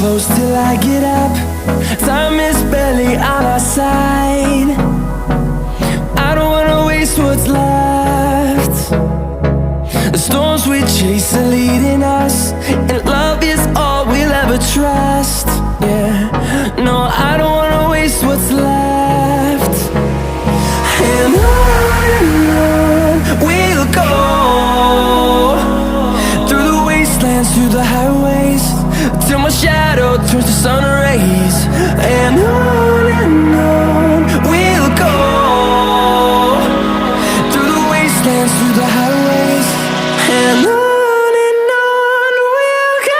close till I get up. Time is barely on our side. I don't wanna waste what's left. The storms we chase are leading us, and love is all we'll ever trust. Yeah, no, I don't wanna waste what's left. And on we'll go, through the wastelands, through the highways, till my shadow turns to sun rays. And on we'll go, through the wastelands, through the highways, and on we'll go.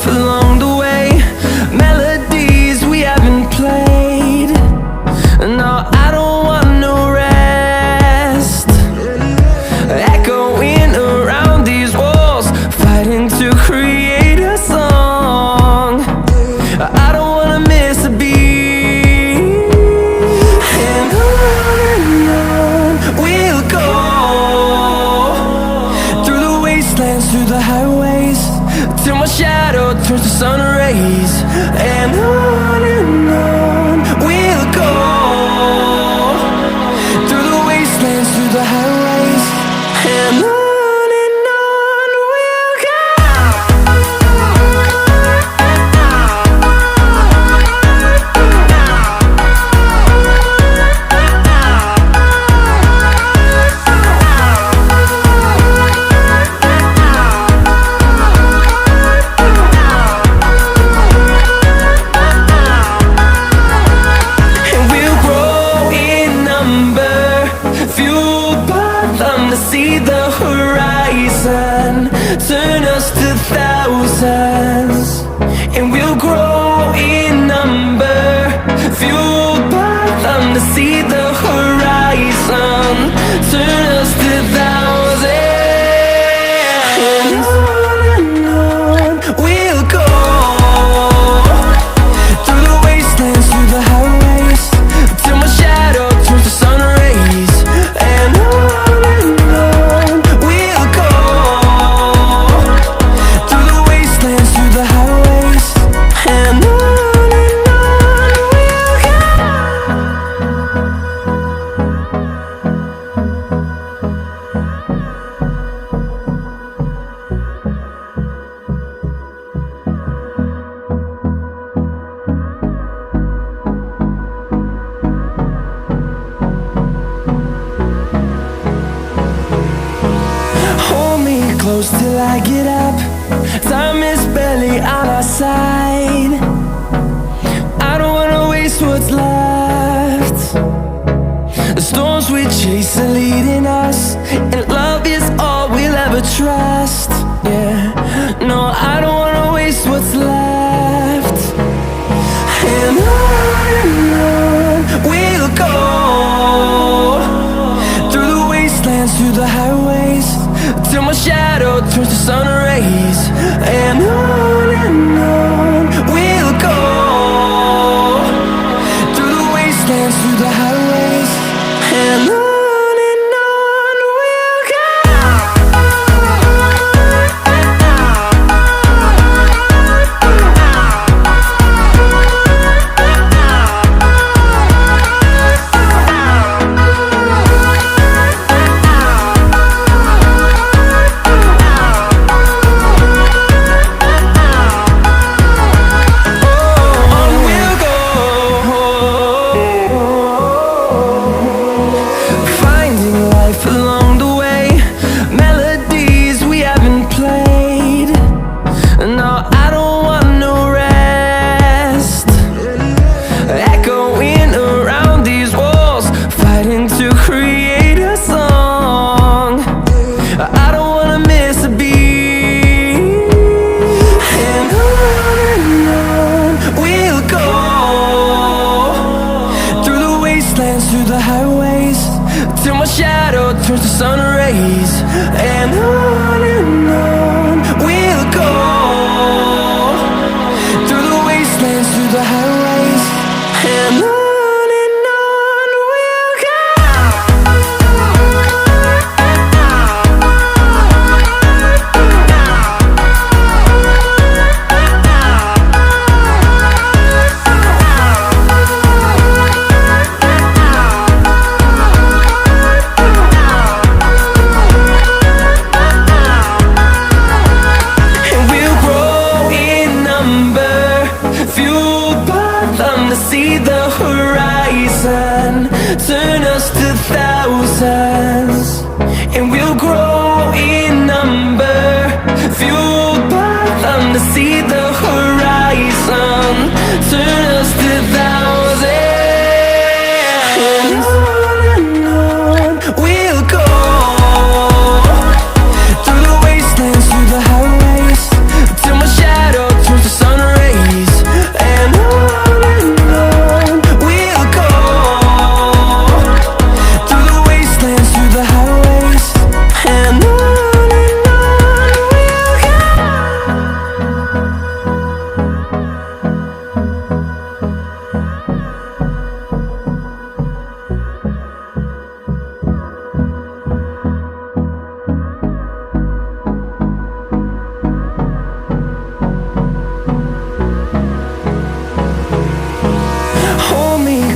Along the way, melodies we haven't played. No, I don't want no rest. Echoing around these walls, fighting to create a song. I don't wanna miss a beat. And on we'll go, through the wastelands, through the highways, till my shadow turns to sun rays. And on we'll go, through the wastelands, through the highways, and on we'll go. See the horizon, turn us to thousands, and we'll grow in number, fueled by them. To see the horizon, turn us to thousands, and on we'll go, through the wastelands, through the highways, till my shadow turns to sun rays. And close till I get up. Time is barely on our side. I don't wanna waste what's left. The storms we chase are leading us, and love is all we'll ever trust. Yeah, no, I don't wanna waste what's left. And on we'll go, through the wastelands, through the highways, till my shadow turns to sun rays. And on we'll go, through the wastelands, through the highways, and on.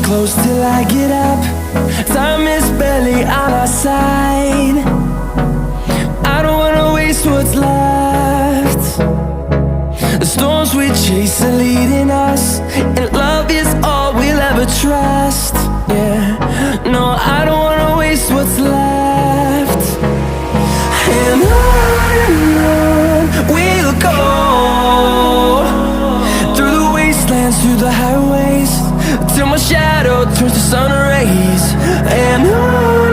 close till I get up. Time is barely on our side. I don't wanna waste what's left. The storms we chase are leading us, and love is all we'll ever trust. Yeah, no, I don't wanna waste what's left. And on we'll go, through the wastelands, through the highways, till my shadow turns to sun rays. And on